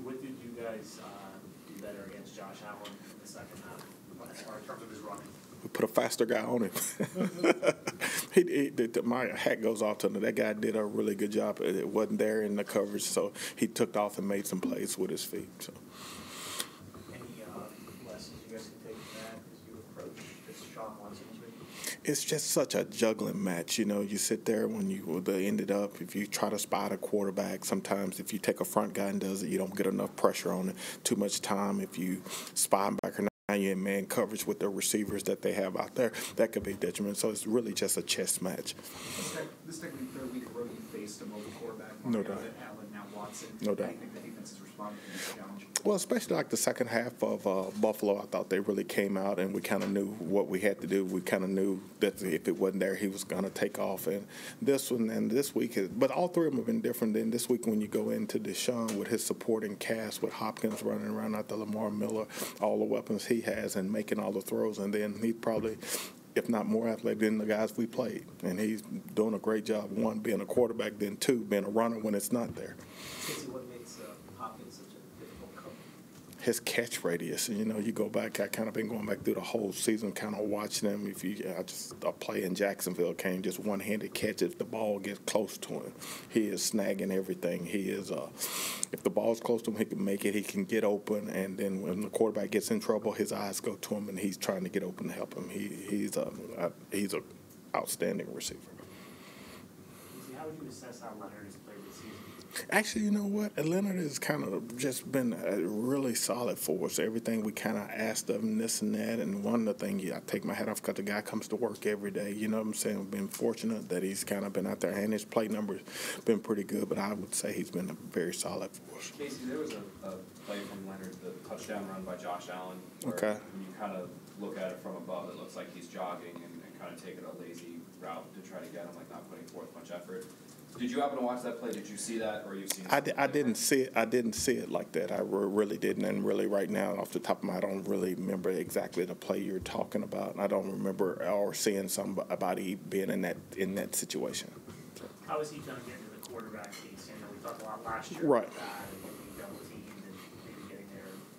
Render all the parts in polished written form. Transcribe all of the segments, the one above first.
what did you guys do better against Josh Allen in the second half, as far in terms of his running? We put a faster guy on him. My hat goes off to him. That guy did a really good job. It wasn't there in the coverage, so he took off and made some plays with his feet. So. Any lessons you guys can take from that as you approach this Sean Watson week? It's just such a juggling match. You know, you sit there when you ended up, if you try to spot a quarterback, sometimes if you take a front guy and does it, you don't get enough pressure on it, too much time. If you spot him back or not, you're in man coverage with the receivers that they have out there, that could be detriment. So it's really just a chess match. This technically third week in a row you faced a mobile quarterback. No doubt. Allen, now Watson. No doubt. How do you think the defense has responded to this challenge? Well, especially like the second half of Buffalo, I thought they really came out and we kind of knew what we had to do. We kind of knew that if it wasn't there, he was going to take off. And this one and this week, but all three of them have been different than this week when you go into Deshaun with his supporting cast, with Hopkins running around after Lamar Miller, all the weapons he has and making all the throws. And then he probably, if not more athletic than the guys we played. And he's doing a great job, one, being a quarterback, then two, being a runner when it's not there. Kacy, what makes Hopkins such a difficult coach? His catch radius. You know, you go back, I kind of been going back through the whole season, kind of watching him. If you, a play in Jacksonville came, just one-handed catch. If the ball gets close to him, he is snagging everything. He is, if the ball's close to him, he can make it. He can get open, and then when the quarterback gets in trouble, his eyes go to him, and he's trying to get open to help him. He's a outstanding receiver. How would you assess how Leonard has played this season? Actually, you know what? Leonard has kind of just been really solid for us. Everything we kind of asked of him, this and that. And one of the things, I take my hat off because the guy comes to work every day. You know what I'm saying? We've been fortunate that he's kind of been out there, and his play numbers been pretty good. But I would say he's been very solid for us. Kacy, there was a play from Leonard, the touchdown run by Josh Allen. Where Okay. When you kind of look at it from above, it looks like he's jogging and kind of taking a lazy route to try to get him, like not putting forth much effort. Did you happen to watch that play? Did you see that, or you seen? I didn't see it. I didn't see it like that. I really didn't. And really, right now, off the top of my head, I don't really remember exactly the play you're talking about. I don't remember or seeing somebody being in that situation. So. How is he going to get into the quarterback piece? You know, we talked a lot last year right. about that and being double teamed and maybe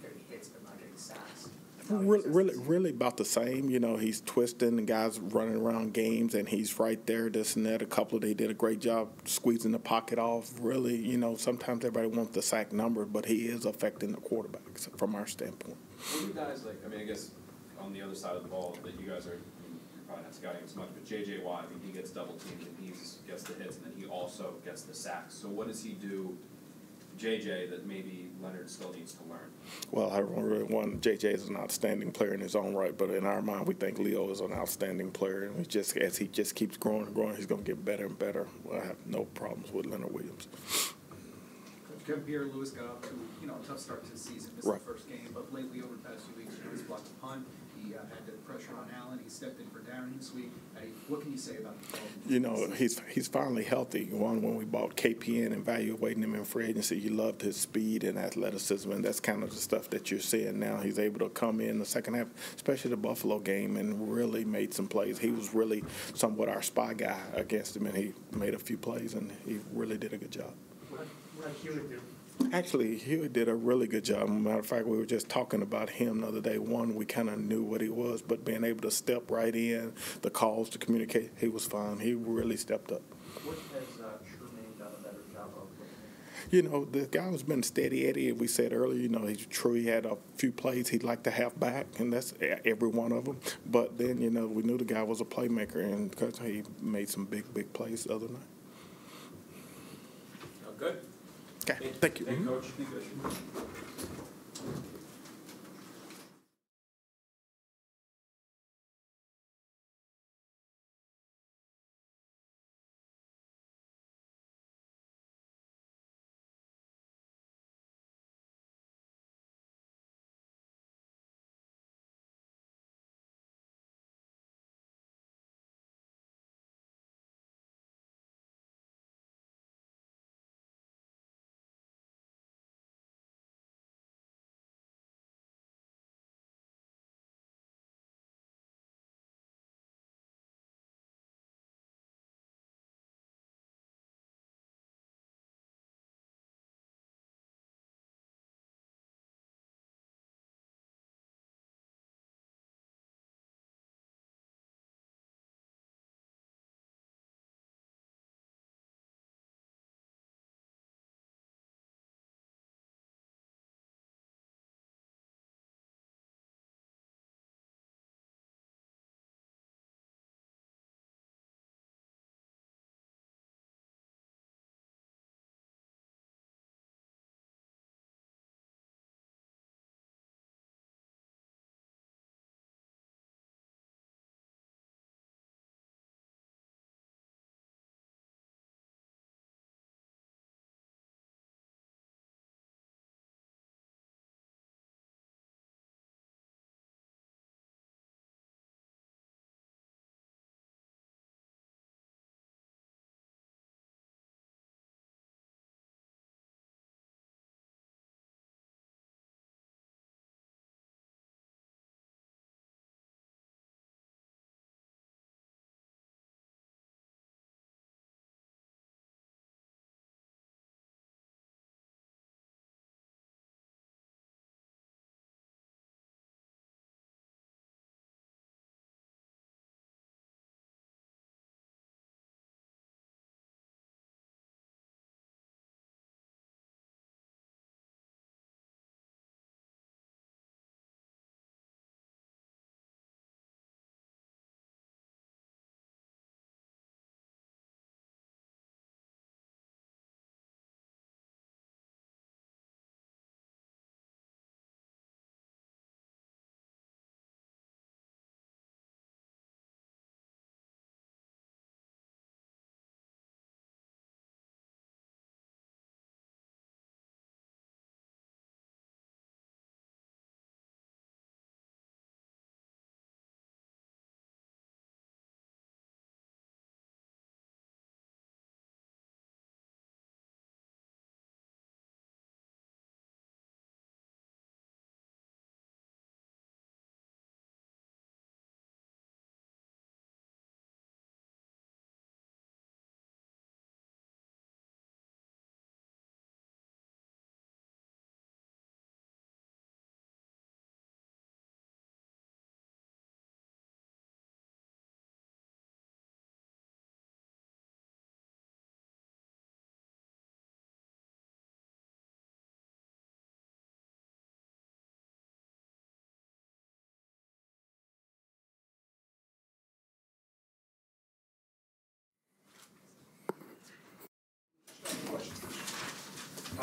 getting hits but not getting sacks. Really about the same. You know, he's twisting, the guys running around games, and he's right there, this and that. They did a great job squeezing the pocket off. Really, you know, sometimes everybody wants the sack number, but he is affecting the quarterbacks from our standpoint. What do you guys like? I mean, I guess on the other side of the ball that you guys are, you're probably not scouting as much, but J.J. Watt, I mean, he gets double teamed and he gets the hits, and then he also gets the sacks. So what does he do, J.J., that maybe Leonard still needs to learn? Well, I really want J.J. is an outstanding player in his own right, but in our mind, we think Leo is an outstanding player, and as he just keeps growing and growing, he's going to get better and better. I have no problems with Leonard Williams. Kevin Pierre-Louis got up to a tough start to the season, missed the first game, but lately over the past few weeks, he's blocked a punt. He had the pressure on Allen. He stepped in for Darren this week. What can you say about the development? You know, he's finally healthy. When we bought KPN and evaluating him in free agency, you loved his speed and athleticism, and that's kind of the stuff that you're seeing now. He's able to come in the second half, especially the Buffalo game, and really made some plays. He was really somewhat our spy guy against him, and he made a few plays, and he really did a good job. What did Hewitt do? Actually, Hewitt did a really good job. Matter of fact, we were just talking about him the other day. One, we kind of knew what he was, but being able to step right in, the calls to communicate, he was fine. He really stepped up. What has Truman done a better job of? You know, the guy has been steady Eddie. We said earlier, you know, he's true. He had a few plays he'd like to have back, and that's every one of them. But then, you know, we knew the guy was a playmaker, and because he made some big plays the other night. Good. Okay, thank you. Thank you, Coach.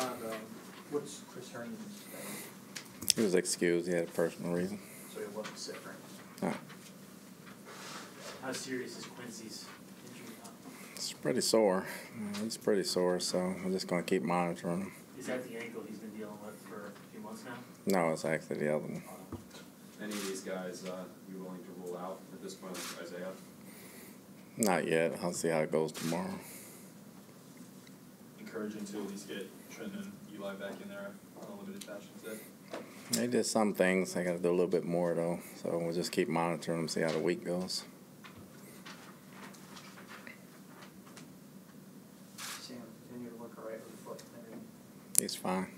Todd, what's Chris Herndon's status? He was excused. He had a personal reason. So he wasn't sick, right? No. How serious is Quincy's injury now? It's pretty sore. He's pretty sore, so we're just going to keep monitoring him. Is that the ankle he's been dealing with for a few months now? No, it's actually the other one. Any of these guys you willing to rule out at this point, like Isaiah? Not yet. I'll see how it goes tomorrow. Encouraging to at least get Trenton and Eli back in there on a limited fashion today. They did some things. They got to do a little bit more, though. So we'll just keep monitoring them, see how the week goes. Sam, continue to look all right with the foot and everything. He's fine.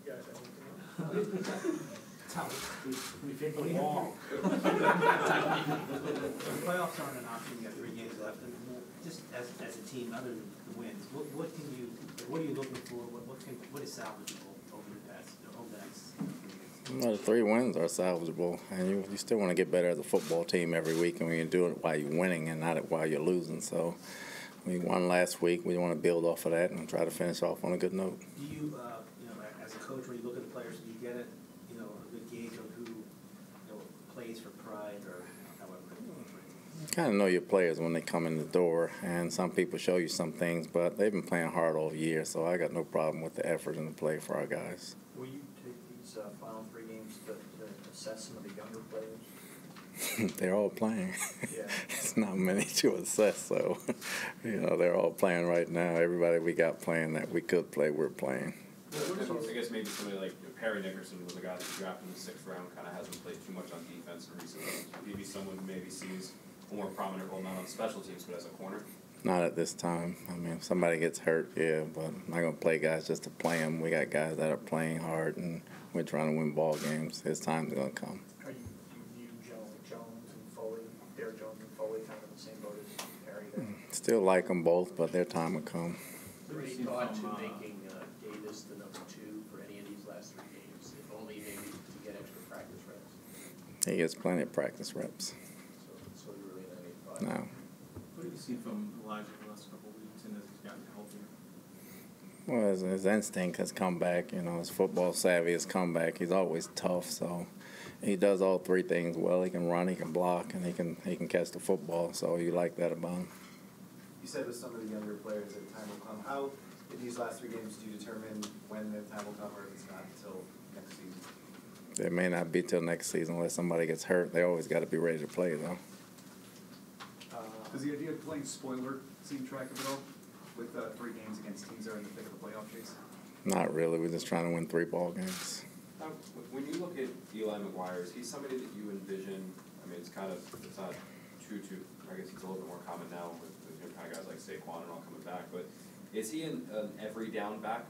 You guys have anything? We've hit the wall. The playoffs aren't an option, you got 3 games left, and just as a team, other than the wins, what are you looking for, what is salvageable over the next 3 years? Well, the 3 wins are salvageable, and you still want to get better as a football team every week, and we can do it while you're winning and not while you're losing. So we won last week. We want to build off of that and try to finish off on a good note. Do you, as a coach, when you look at the players, do you get a good gauge of who, plays for pride or however? You kind of know your players when they come in the door, and some people show you some things, but they've been playing hard all year, so I got no problem with the effort and the play for our guys. Will you take these final 3 games to assess some of the younger players? They're all playing. Yeah. It's not many to assess, so they're all playing right now. Everybody we got playing that we could play, we're playing. I guess maybe somebody like Perry Nickerson was a guy that you drafted in the 6th round, kind of hasn't played too much on defense in recent years. Maybe someone who maybe sees a more prominent role, not on special teams, but as a corner. Not at this time. I mean, if somebody gets hurt, yeah, but I'm not going to play guys just to play them. We got guys that are playing hard, and we're trying to win ball games. His time's going to come. Are you view Jones and Foley, Derek Jones and Foley kind of in the same boat as Perry there? Still like them both, but their time will come. Any thought to making Davis the number 2 for any of these last 3 games, if only maybe to get extra practice reps? He gets plenty of practice reps. So you really not any thought? No. What have you seen from Elijah in the last couple of weeks and as he's gotten healthier? Well, his instinct has come back. His football savvy has come back. He's always tough, so he does all 3 things well. He can run, he can block, and he can catch the football. So you like that about him. You said with some of the younger players that time will come. How, in these last 3 games, do you determine when the time will come, or if it's not until next season? It may not be till next season unless somebody gets hurt. They always got to be ready to play, though. Does the idea of playing spoiler seem attractive at all, with 3 games against teams that are in the thick of the playoff chase? Not really. We're just trying to win 3 ball games. When you look at Eli McGuire, is he somebody that you envision? I mean, it's not too. I guess it's a little bit more common now with kind of guys like Saquon and all coming back. But is he an every down back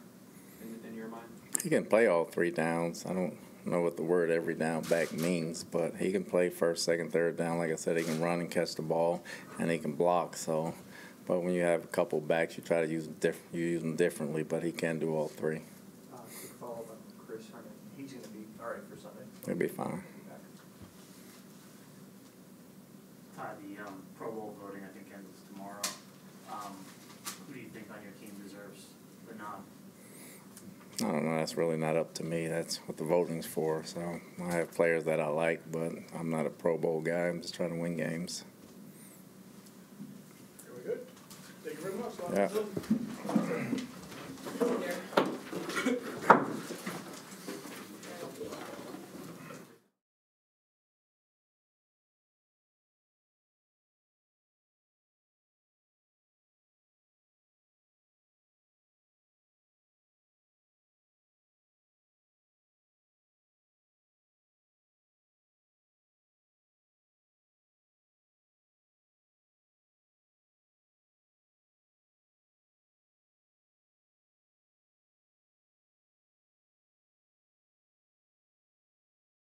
in your mind? He can play all 3 downs. I don't know what the word every down back means, but he can play first, second, third down. Like I said, he can run and catch the ball, and he can block. So, but when you have a couple backs, you try to use them differently. But he can do all 3. Quick follow-up on Chris Herndon. He's going to be all right for Sunday. He'll be fine. Todd, the Pro Bowl voting, I think, ends tomorrow. Who do you think on your team deserves the nod? I don't know. That's really not up to me. That's what the voting's for. So I have players that I like, but I'm not a Pro Bowl guy. I'm just trying to win games. Very good. Thank you very much. Yeah.